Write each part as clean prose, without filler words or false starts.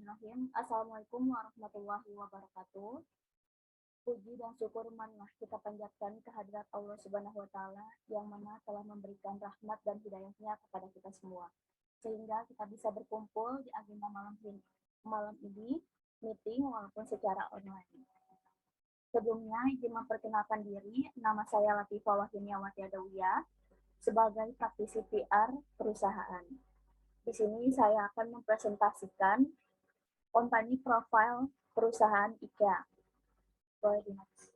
Bismillahirrahmanirrahim. Assalamualaikum warahmatullahi wabarakatuh. Puji dan syukur marilah kita panjatkan kehadirat Allah Subhanahu wa Ta'ala yang mana telah memberikan rahmat dan hidayahnya kepada kita semua. Sehingga kita bisa berkumpul di agenda malam ini, meeting walaupun secara online. Sebelumnya, izin memperkenalkan diri, nama saya Latifah Wahiniawati Adawiyah sebagai praktisi PR perusahaan. Di sini saya akan mempresentasikan company profile perusahaan IKEA. Boleh di-next.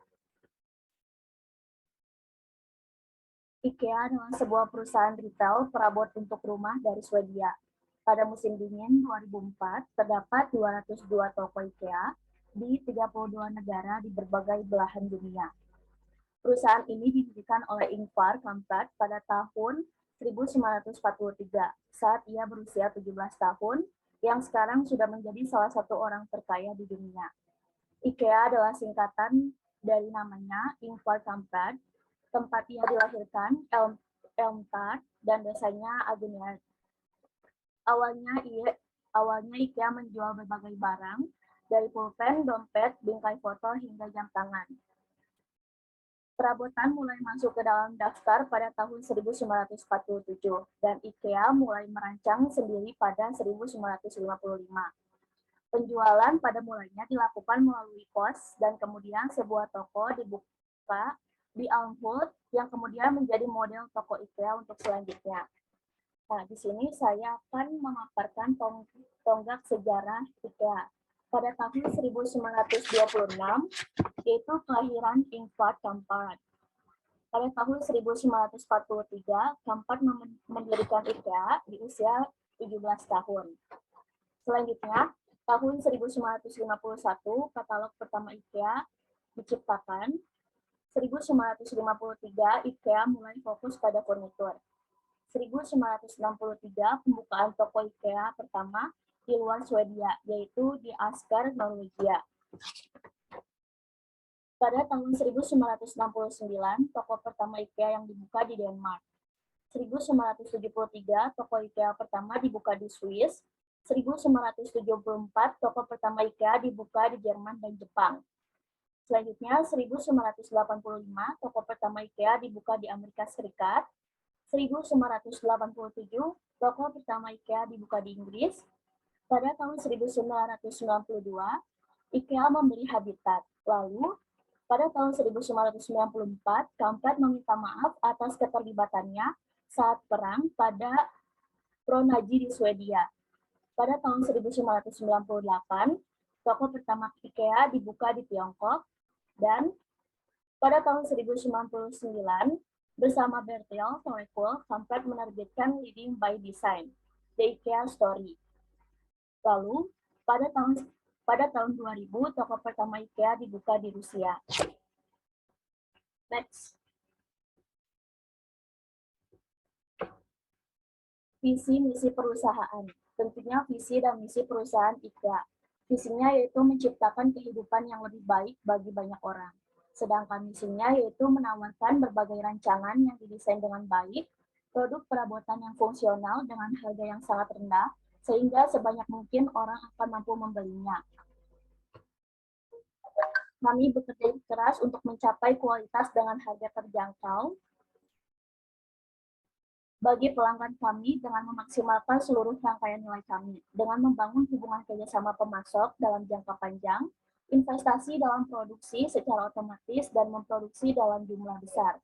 IKEA adalah sebuah perusahaan retail perabot untuk rumah dari Swedia. Pada musim dingin 2004, terdapat 202 toko IKEA di 32 negara di berbagai belahan dunia. Perusahaan ini didirikan oleh Ingvar Kamprad pada tahun 1943 saat ia berusia 17 tahun, yang sekarang sudah menjadi salah satu orang terkaya di dunia. IKEA adalah singkatan dari namanya Ingvar Kamprad, tempat ia dilahirkan, Elmstad, dan desanya Agunnaryd. Awalnya IKEA menjual berbagai barang, dari pulpen, dompet, bingkai foto, hingga jam tangan. Perabotan mulai masuk ke dalam daftar pada tahun 1947 dan IKEA mulai merancang sendiri pada 1955. Penjualan pada mulanya dilakukan melalui pos dan kemudian sebuah toko dibuka di Älmhult yang kemudian menjadi model toko IKEA untuk selanjutnya. Nah, di sini saya akan memaparkan tonggak sejarah IKEA. Pada tahun 1926, yaitu kelahiran Ingvar Kamprad. Pada tahun 1943, Kamprad mendirikan IKEA di usia 17 tahun. Selanjutnya, tahun 1951, katalog pertama IKEA diciptakan. 1953, IKEA mulai fokus pada furnitur. 1963, pembukaan toko IKEA pertama di luar Swedia, yaitu di Asker, Norwegia. Pada tahun 1969, toko pertama IKEA yang dibuka di Denmark. 1973, toko IKEA pertama dibuka di Swiss. 1974, toko pertama IKEA dibuka di Jerman dan Jepang. Selanjutnya, 1985, toko pertama IKEA dibuka di Amerika Serikat. 1987, toko pertama IKEA dibuka di Inggris. Pada tahun 1992, IKEA membeli Habitat. Lalu, pada tahun 1994, Kamprad meminta maaf atas keterlibatannya saat perang pada Pro-Nazi di Swedia. Pada tahun 1998, toko pertama IKEA dibuka di Tiongkok, dan pada tahun 1999, bersama Bertel Thorekull, Kamprad menerbitkan Leading by Design, The IKEA Story. Lalu, pada tahun 2000, toko pertama IKEA dibuka di Rusia. Next. Visi misi perusahaan. Tentunya visi dan misi perusahaan IKEA. Visinya yaitu menciptakan kehidupan yang lebih baik bagi banyak orang. Sedangkan misinya yaitu menawarkan berbagai rancangan yang didesain dengan baik, produk perabotan yang fungsional dengan harga yang sangat rendah, sehingga sebanyak mungkin orang akan mampu membelinya. Kami bekerja keras untuk mencapai kualitas dengan harga terjangkau bagi pelanggan kami dengan memaksimalkan seluruh rangkaian nilai kami, dengan membangun hubungan kerjasama pemasok dalam jangka panjang, investasi dalam produksi secara otomatis, dan memproduksi dalam jumlah besar.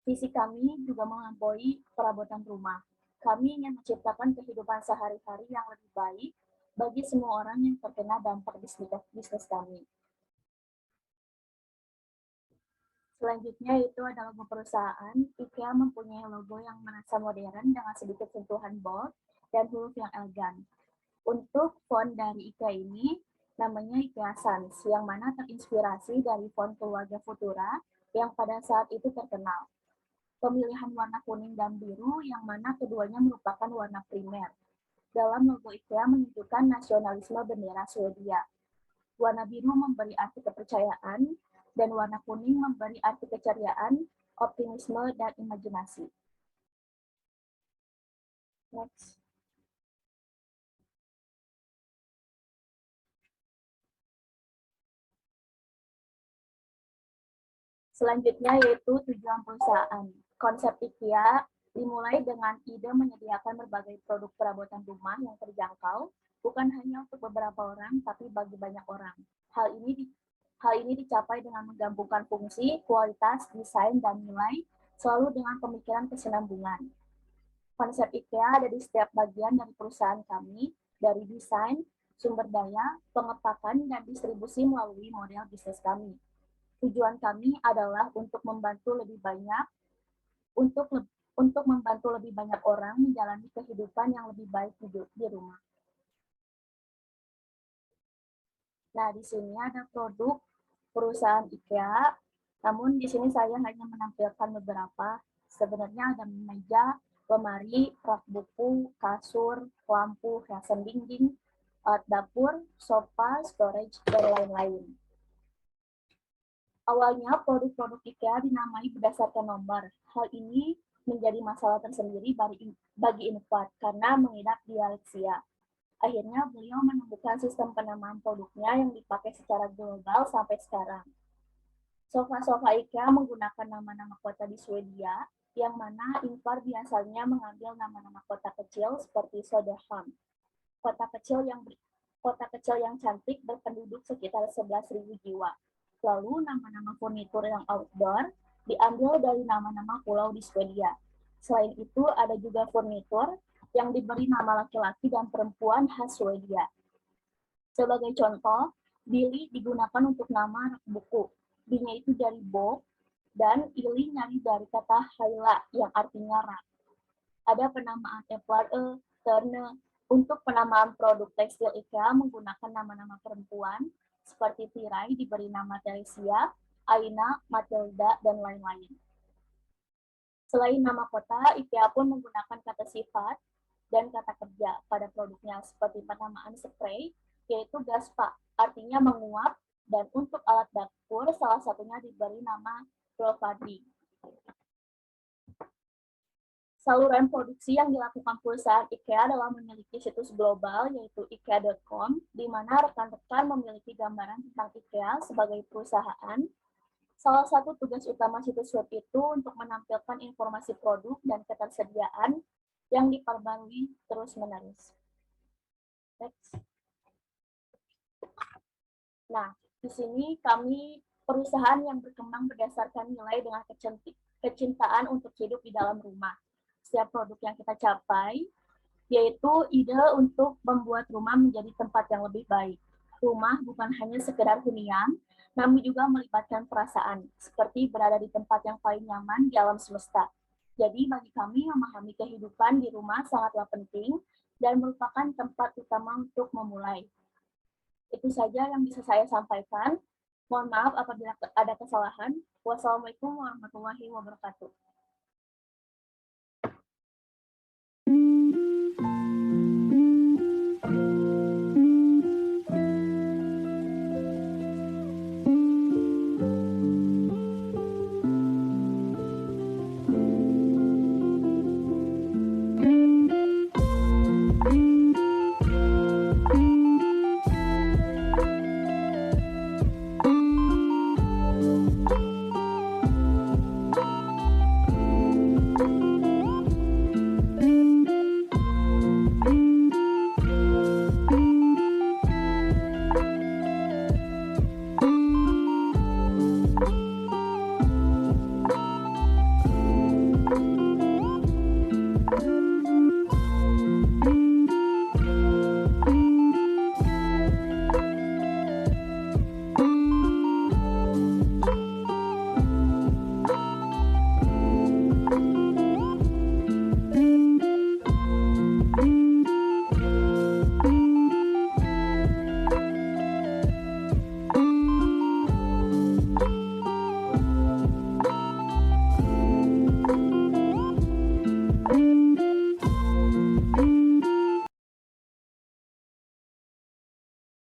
Visi kami juga melampaui perabotan rumah. Kami ingin menciptakan kehidupan sehari-hari yang lebih baik bagi semua orang yang terkena dampak bisnis kami. Selanjutnya itu adalah logo perusahaan. IKEA mempunyai logo yang merasa modern dengan sedikit sentuhan bold dan huruf yang elegan. Untuk font dari IKEA ini namanya IKEA Sans, yang mana terinspirasi dari font keluarga Futura yang pada saat itu terkenal. Pemilihan warna kuning dan biru yang mana keduanya merupakan warna primer. Dalam logo IKEA menunjukkan nasionalisme bendera Swedia. Warna biru memberi arti kepercayaan, dan warna kuning memberi arti keceriaan, optimisme, dan imajinasi. Next. Selanjutnya yaitu tujuan perusahaan. Konsep IKEA dimulai dengan ide menyediakan berbagai produk perabotan rumah yang terjangkau, bukan hanya untuk beberapa orang, tapi bagi banyak orang. Hal ini dicapai dengan menggabungkan fungsi, kualitas, desain, dan nilai, selalu dengan pemikiran kesinambungan. Konsep IKEA ada di setiap bagian dari perusahaan kami, dari desain, sumber daya, pengepakan, dan distribusi melalui model bisnis kami. Tujuan kami adalah untuk membantu lebih banyak, untuk membantu lebih banyak orang menjalani kehidupan yang lebih baik di rumah. Nah, di sini ada produk perusahaan IKEA, namun di sini saya hanya menampilkan beberapa. Sebenarnya ada meja, lemari, rak buku, kasur, lampu, hiasan dinding, alat dapur, sofa, storage, dan lain-lain. Awalnya produk-produk IKEA dinamai berdasarkan nomor. Hal ini menjadi masalah tersendiri bagi Infat karena mengidap dialeksia. Akhirnya beliau menemukan sistem penamaan produknya yang dipakai secara global sampai sekarang. Sofa-sofa IKEA menggunakan nama-nama kota di Swedia, yang mana Infar biasanya mengambil nama-nama kota kecil seperti Söderhamn. Kota kecil yang cantik berpenduduk sekitar 11.000 jiwa. Lalu nama-nama furnitur yang outdoor diambil dari nama-nama pulau di Swedia. Selain itu ada juga furnitur yang diberi nama laki-laki dan perempuan khas Swedia. Sebagai contoh, Billy digunakan untuk nama rak buku. B-nya itu dari Bo, dan Ili nyari dari kata Haila yang artinya rak. Ada penamaan Epler, Terne. Untuk penamaan produk tekstil IKEA menggunakan nama-nama perempuan, seperti Tirai diberi nama Teresia, Aina, Matilda, dan lain-lain. Selain nama kota, IKEA pun menggunakan kata sifat dan kata kerja pada produknya, seperti penamaan spray, yaitu gaspa, artinya menguap, dan untuk alat dapur, salah satunya diberi nama Provadi. Saluran produksi yang dilakukan perusahaan IKEA adalah memiliki situs global, yaitu ikea.com, di mana rekan-rekan memiliki gambaran tentang IKEA sebagai perusahaan. Salah satu tugas utama situs web itu untuk menampilkan informasi produk dan ketersediaan yang diperbarui terus-menerus. Next. Nah, di sini kami perusahaan yang berkembang berdasarkan nilai dengan kecintaan untuk hidup di dalam rumah. Setiap produk yang kita capai, yaitu ide untuk membuat rumah menjadi tempat yang lebih baik. Rumah bukan hanya sekedar hunian, namun juga melibatkan perasaan, seperti berada di tempat yang paling nyaman di alam semesta. Jadi bagi kami memahami kehidupan di rumah sangatlah penting dan merupakan tempat utama untuk memulai. Itu saja yang bisa saya sampaikan. Mohon maaf apabila ada kesalahan. Wassalamualaikum warahmatullahi wabarakatuh.